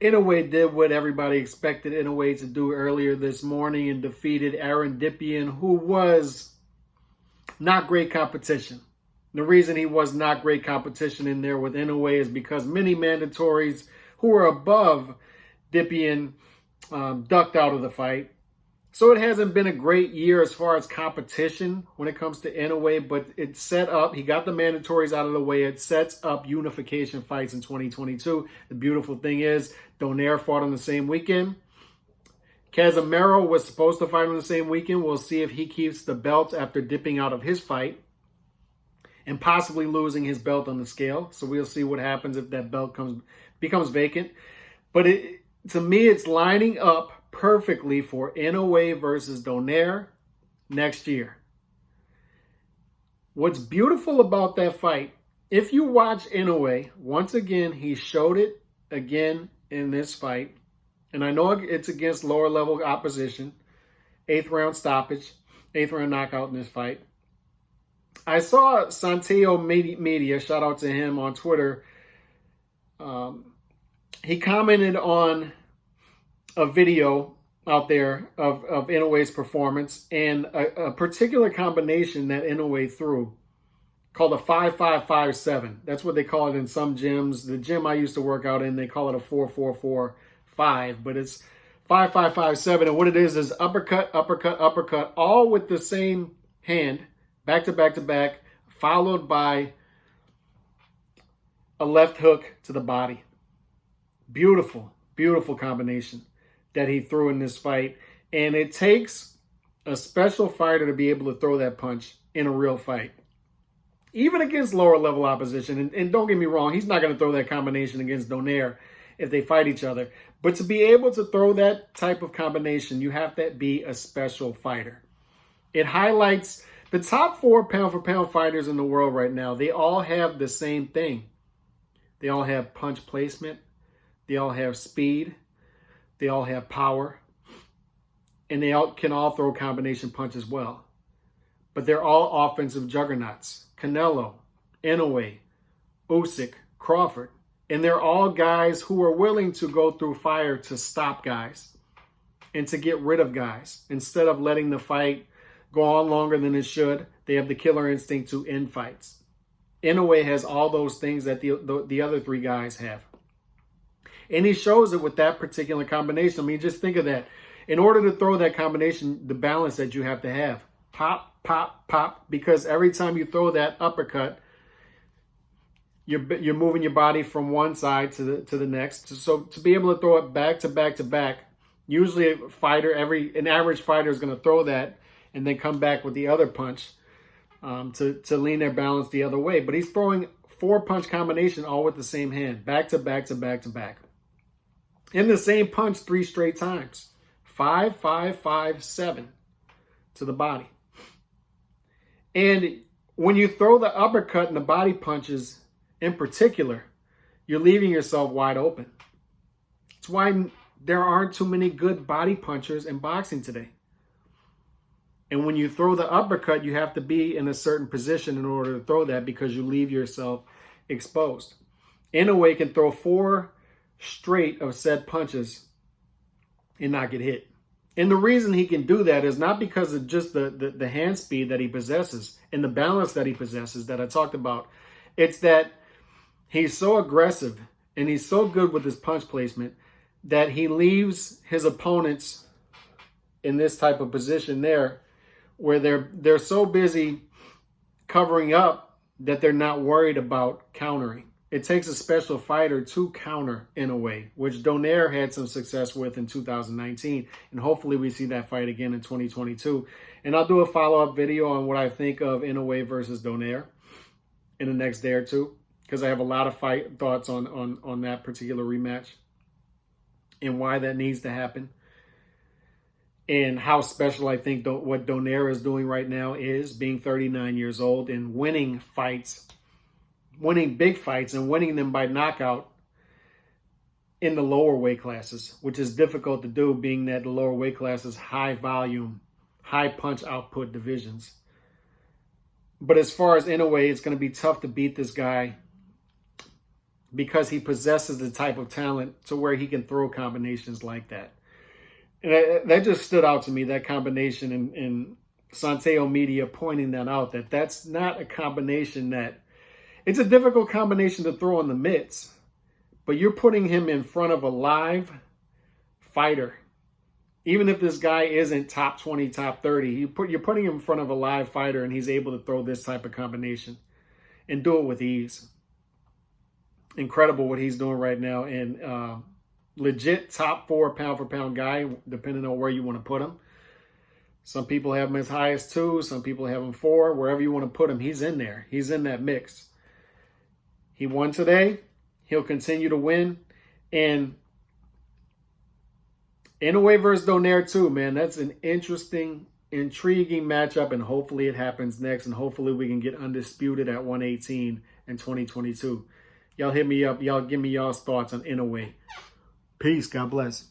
Inoue did what everybody expected Inoue to do earlier this morning and defeated Aaron Dipian, who was not great competition. The reason he was not great competition in there with Inoue is because many mandatories who were above Dipian ducked out of the fight. So it hasn't been a great year as far as competition when it comes to Inoue, but it set up, he got the mandatories out of the way. It sets up unification fights in 2022. The beautiful thing is, Donaire fought on the same weekend. Casimero was supposed to fight on the same weekend. We'll see if he keeps the belt after dipping out of his fight and possibly losing his belt on the scale. So we'll see what happens if that belt becomes vacant. But to me, it's lining up perfectly for Inoue versus Donaire next year. What's beautiful about that fight, if you watch Inoue, once again, he showed it again in this fight. And I know it's against lower level opposition. 8th round stoppage, 8th round knockout in this fight. I saw Santiago Media, shout out to him on Twitter. He commented on a video out there of Inoue's performance and a particular combination that Inoue threw called a 5-5-5-7. That's what they call it in some gyms. The gym I used to work out in, they call it a 4-4-4-5, but it's 5-5-5-7. And what it is uppercut, uppercut, uppercut, all with the same hand, back to back to back, followed by a left hook to the body. Beautiful, beautiful combination that he threw in this fight. And it takes a special fighter to be able to throw that punch in a real fight. Even against lower level opposition. And don't get me wrong, he's not going to throw that combination against Donaire if they fight each other. But to be able to throw that type of combination, you have to be a special fighter. It highlights the top 4 pound-for-pound fighters in the world right now. They all have the same thing. They all have punch placement. They all have speed. They all have power. And they can all throw combination punch as well. But they're all offensive juggernauts. Canelo, Inoue, Usyk, Crawford. And they're all guys who are willing to go through fire to stop guys and to get rid of guys. Instead of letting the fight go on longer than it should, they have the killer instinct to end fights. Inoue has all those things that the other 3 guys have. And he shows it with that particular combination. I mean, just think of that. In order to throw that combination, the balance that you have to have. Pop, pop, pop. Because every time you throw that uppercut, you're moving your body from one side to the next. So to be able to throw it back to back to back, usually an average fighter is going to throw that and then come back with the other punch to lean their balance the other way. But he's throwing 4 punch combination all with the same hand, back to back to back to back. In the same punch 3 straight times. 5-5-5-7 to the body. And when you throw the uppercut and the body punches in particular, you're leaving yourself wide open. That's why there aren't too many good body punchers in boxing today. And when you throw the uppercut, you have to be in a certain position in order to throw that because you leave yourself exposed. Inoue can throw 4 straight of said punches and not get hit. And the reason he can do that is not because of just the hand speed that he possesses and the balance that he possesses that I talked about. It's that he's so aggressive and he's so good with his punch placement that he leaves his opponents in this type of position there where they're so busy covering up that they're not worried about countering. It takes a special fighter to counter Inoue, which Donaire had some success with in 2019. And hopefully we see that fight again in 2022. And I'll do a follow-up video on what I think of Inoue versus Donaire in the next day or two, because I have a lot of fight thoughts on that particular rematch and why that needs to happen. And how special I think what Donaire is doing right now is, being 39 years old and winning fights, winning big fights and winning them by knockout in the lower weight classes, which is difficult to do, being that the lower weight classes high volume, high punch output divisions. But as far as Inoue, it's going to be tough to beat this guy because he possesses the type of talent to where he can throw combinations like that. And that just stood out to me, that combination, and Santeo Media pointing that out, that that's not a combination that, it's a difficult combination to throw in the mitts, but you're putting him in front of a live fighter. Even if this guy isn't top 20, top 30, you're putting him in front of a live fighter, and he's able to throw this type of combination and do it with ease. Incredible what he's doing right now. And legit top 4 pound for pound guy, depending on where you want to put him. Some people have him as high as 2. Some people have him 4. Wherever you want to put him, he's in there. He's in that mix. He won today. He'll continue to win. And Inoue versus Donaire too, man. That's an interesting, intriguing matchup, and hopefully it happens next, and hopefully we can get undisputed at 118 in 2022. Y'all hit me up. Y'all give me y'all's thoughts on Inoue. Peace. God bless.